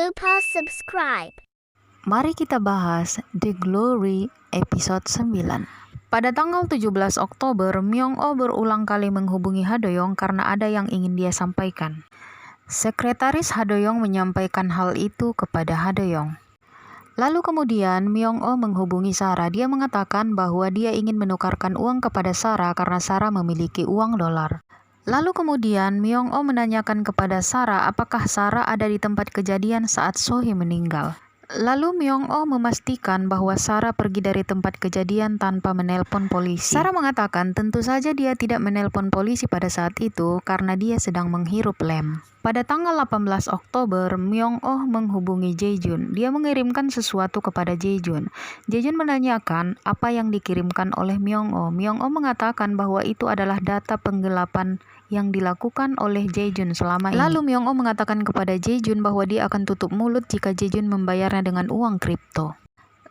lupa subscribe. Mari kita bahas The Glory episode 9. Pada tanggal 17 Oktober, Myung-oh berulang kali menghubungi Ha-doyoung karena ada yang ingin dia sampaikan. Sekretaris Ha-doyoung menyampaikan hal itu kepada Ha-doyoung. Lalu kemudian Myung-oh menghubungi Sarah. Dia mengatakan bahwa dia ingin menukarkan uang kepada Sarah karena Sarah memiliki uang dolar. Lalu kemudian Myung-oh menanyakan kepada Sarah apakah Sarah ada di tempat kejadian saat So-hee meninggal. Lalu Myung-oh memastikan bahwa Sarah pergi dari tempat kejadian tanpa menelpon polisi. Sarah mengatakan tentu saja dia tidak menelpon polisi pada saat itu karena dia sedang menghirup lem. Pada tanggal 18 Oktober, Myung-oh menghubungi Jae-jun. Dia mengirimkan sesuatu kepada Jae-jun. Jae-jun menanyakan apa yang dikirimkan oleh Myung-oh. Myung-oh mengatakan bahwa itu adalah data penggelapan yang dilakukan oleh Jae-jun selama ini. Lalu Myung-oh mengatakan kepada Jae-jun bahwa dia akan tutup mulut jika Jae-jun membayarnya dengan uang kripto.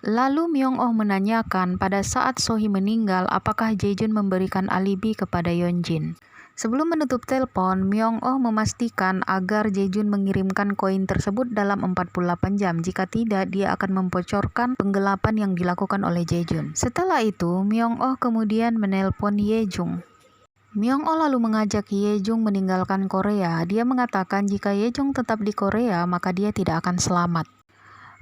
Lalu Myung-oh menanyakan pada saat So-hee meninggal apakah Jae-jun memberikan alibi kepada Yeonjin. Sebelum menutup telepon, Myung-oh memastikan agar Jae-jun mengirimkan koin tersebut dalam 48 jam. Jika tidak, dia akan membocorkan penggelapan yang dilakukan oleh Jae-jun. Setelah itu, Myung-oh kemudian menelpon Ye-jung. Myung-oh lalu mengajak Ye-jung meninggalkan Korea. Dia mengatakan jika Ye-jung tetap di Korea, maka dia tidak akan selamat.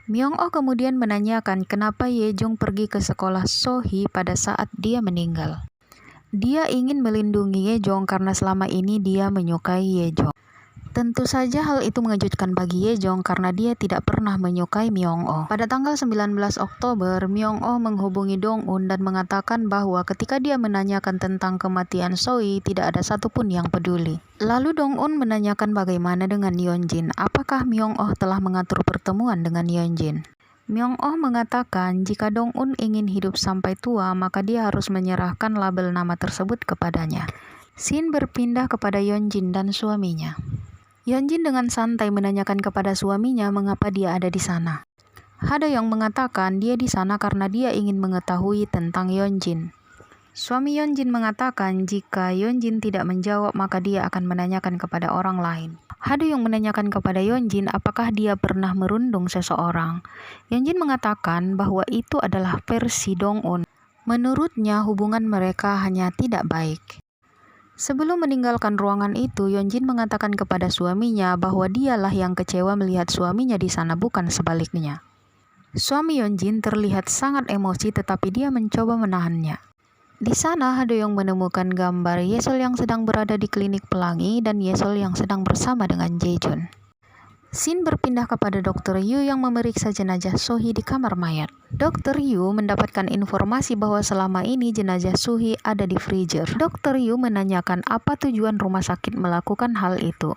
Myung-oh kemudian menanyakan kenapa Ye-jung pergi ke sekolah So-hee pada saat dia meninggal. Dia ingin melindungi Ye-jung karena selama ini dia menyukai Ye-jung. Tentu saja hal itu mengejutkan bagi Ye-jung karena dia tidak pernah menyukai Myung-oh. Pada tanggal 19 Oktober, Myung-oh menghubungi Dong-un dan mengatakan bahwa ketika dia menanyakan tentang kematian So-hee, tidak ada satupun yang peduli. Lalu Dong-un menanyakan bagaimana dengan Yeonjin. Apakah Myung-oh telah mengatur pertemuan dengan Yeonjin? Myung-oh mengatakan jika Dong-un ingin hidup sampai tua, maka dia harus menyerahkan label nama tersebut kepadanya. Scene berpindah kepada Yeonjin dan suaminya. Yeonjin dengan santai menanyakan kepada suaminya mengapa dia ada di sana. Ha-doyoung mengatakan dia di sana karena dia ingin mengetahui tentang Yeonjin. Suami Yeonjin mengatakan jika Yeonjin tidak menjawab maka dia akan menanyakan kepada orang lain. Ha-doyoung menanyakan kepada Yeonjin apakah dia pernah merundung seseorang. Yeonjin mengatakan bahwa itu adalah versi Dong-un. Menurutnya hubungan mereka hanya tidak baik. Sebelum meninggalkan ruangan itu, Yeonjin mengatakan kepada suaminya bahwa dialah yang kecewa melihat suaminya di sana, bukan sebaliknya. Suami Yeonjin terlihat sangat emosi tetapi dia mencoba menahannya. Di sana, Ha-doyoung menemukan gambar Ye-sol yang sedang berada di klinik pelangi dan Ye-sol yang sedang bersama dengan Jae-jun. Scene berpindah kepada Dr. Yu yang memeriksa jenazah So-hee di kamar mayat. Dr. Yu mendapatkan informasi bahwa selama ini jenazah So-hee ada di freezer. Dr. Yu menanyakan apa tujuan rumah sakit melakukan hal itu.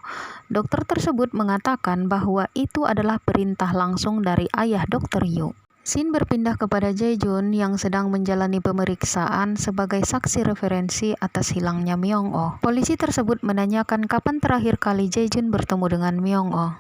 Dokter tersebut mengatakan bahwa itu adalah perintah langsung dari ayah Dr. Yu. Scene berpindah kepada Jae-jun yang sedang menjalani pemeriksaan sebagai saksi referensi atas hilangnya Myung-oh. Polisi tersebut menanyakan kapan terakhir kali Jae-jun bertemu dengan Myung-oh.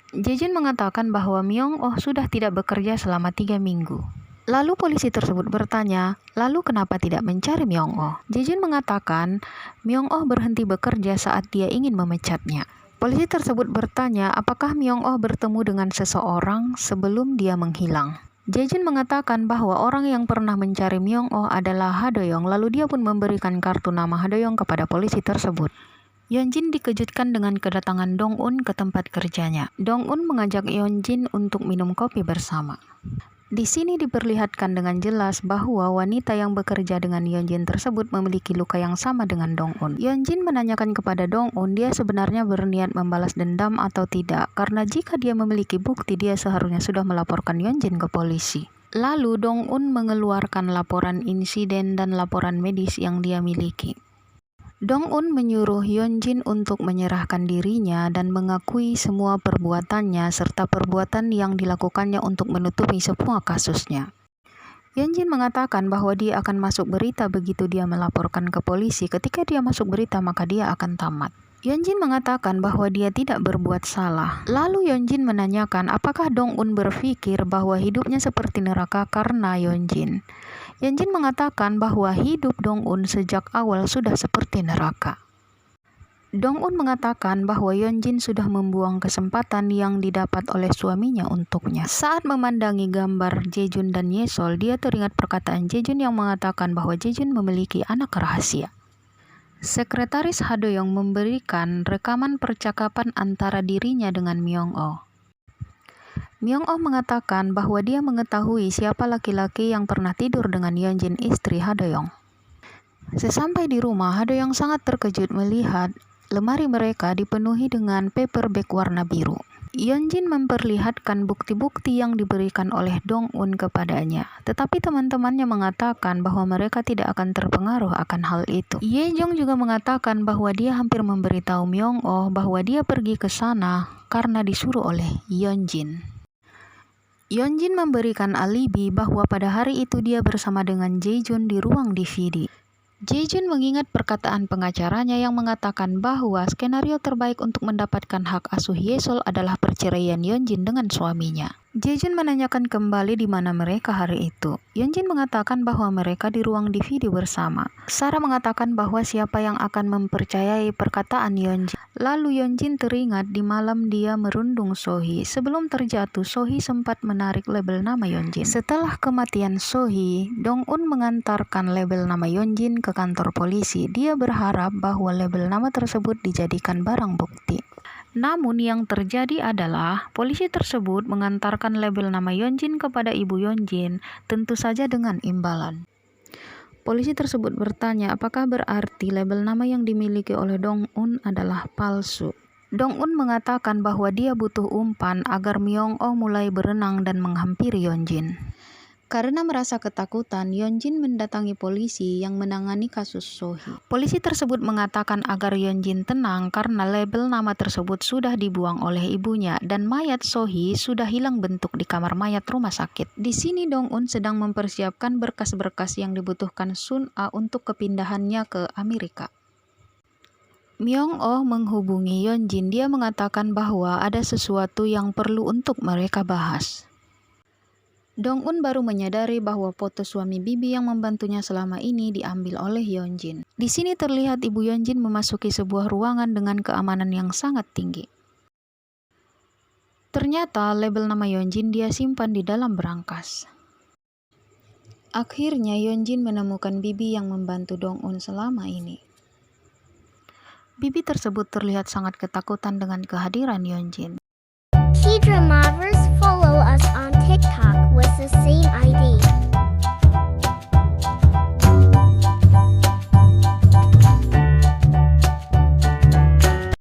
Jae-jun mengatakan bahwa Myung-oh sudah tidak bekerja selama 3 minggu. Lalu polisi tersebut bertanya, lalu kenapa tidak mencari Myung-oh? Jae-jun mengatakan, Myung-oh berhenti bekerja saat dia ingin memecatnya. Polisi tersebut bertanya, apakah Myung-oh bertemu dengan seseorang sebelum dia menghilang? Jae-jun mengatakan bahwa orang yang pernah mencari Myung-oh adalah Ha-doyoung, lalu dia pun memberikan kartu nama Ha-doyoung kepada polisi tersebut. Yeonjin dikejutkan dengan kedatangan Dong-un ke tempat kerjanya. Dong-un mengajak Yeonjin untuk minum kopi bersama. Di sini diperlihatkan dengan jelas bahwa wanita yang bekerja dengan Yeonjin tersebut memiliki luka yang sama dengan Dong-un. Yeonjin menanyakan kepada Dong-un dia sebenarnya berniat membalas dendam atau tidak, karena jika dia memiliki bukti dia seharusnya sudah melaporkan Yeonjin ke polisi. Lalu Dong-un mengeluarkan laporan insiden dan laporan medis yang dia miliki. Dong-un menyuruh Yeonjin untuk menyerahkan dirinya dan mengakui semua perbuatannya serta perbuatan yang dilakukannya untuk menutupi semua kasusnya. Yeonjin mengatakan bahwa dia akan masuk berita begitu dia melaporkan ke polisi. Ketika dia masuk berita maka dia akan tamat. Yeonjin mengatakan bahwa dia tidak berbuat salah. Lalu Yeonjin menanyakan apakah Dong-un berpikir bahwa hidupnya seperti neraka karena Yeonjin. Yeonjin mengatakan bahwa hidup Dong-un sejak awal sudah seperti neraka. Dong-un mengatakan bahwa Yeonjin sudah membuang kesempatan yang didapat oleh suaminya untuknya. Saat memandangi gambar Jae-jun dan Ye-sol, dia teringat perkataan Jae-jun yang mengatakan bahwa Jae-jun memiliki anak rahasia. Sekretaris Ha-do-young memberikan rekaman percakapan antara dirinya dengan Myung-oh. Myung-oh mengatakan bahwa dia mengetahui siapa laki-laki yang pernah tidur dengan Yeonjin, istri Ha-do-young. Sesampai di rumah, Ha-do-young sangat terkejut melihat lemari mereka dipenuhi dengan paper bag warna biru. Yeonjin memperlihatkan bukti-bukti yang diberikan oleh Dong-un kepadanya, tetapi teman-temannya mengatakan bahwa mereka tidak akan terpengaruh akan hal itu. Ye-jong juga mengatakan bahwa dia hampir memberitahu Myung-oh bahwa dia pergi ke sana karena disuruh oleh Yeonjin. Yeonjin memberikan alibi bahwa pada hari itu dia bersama dengan Jae-jun di ruang DVD. Jae-jun mengingat perkataan pengacaranya yang mengatakan bahwa skenario terbaik untuk mendapatkan hak asuh Ye-sol adalah perceraian Yeonjin dengan suaminya. Jae-jun menanyakan kembali di mana mereka hari itu. Yeonjin mengatakan bahwa mereka di ruang DVD bersama. Sarah mengatakan bahwa siapa yang akan mempercayai perkataan Yeonjin. Lalu Yeonjin teringat di malam dia merundung Sohee. Sebelum terjatuh, Sohee sempat menarik label nama Yeonjin. Setelah kematian Sohee, Dong-un mengantarkan label nama Yeonjin ke kantor polisi. Dia berharap bahwa label nama tersebut dijadikan barang bukti. Namun yang terjadi adalah polisi tersebut mengantarkan label nama Yeonjin kepada ibu Yeonjin, tentu saja dengan imbalan. Polisi tersebut bertanya apakah berarti label nama yang dimiliki oleh Dong-un adalah palsu. Dong-un mengatakan bahwa dia butuh umpan agar Myung-oh mulai berenang dan menghampiri Yeonjin. Karena merasa ketakutan, Yeonjin mendatangi polisi yang menangani kasus Sohee. Polisi tersebut mengatakan agar Yeonjin tenang karena label nama tersebut sudah dibuang oleh ibunya dan mayat Sohee sudah hilang bentuk di kamar mayat rumah sakit. Di sini Dong-un sedang mempersiapkan berkas-berkas yang dibutuhkan Sun-a untuk kepindahannya ke Amerika. Myung-oh menghubungi Yeonjin. Dia mengatakan bahwa ada sesuatu yang perlu untuk mereka bahas. Dong-un baru menyadari bahwa foto suami bibi yang membantunya selama ini diambil oleh Yeonjin. Di sini terlihat ibu Yeonjin memasuki sebuah ruangan dengan keamanan yang sangat tinggi. Ternyata label nama Yeonjin dia simpan di dalam berangkas. Akhirnya Yeonjin menemukan bibi yang membantu Dong-un selama ini. Bibi tersebut terlihat sangat ketakutan dengan kehadiran Yeonjin. K-Dramavers, follow us on TikTok with the same ID.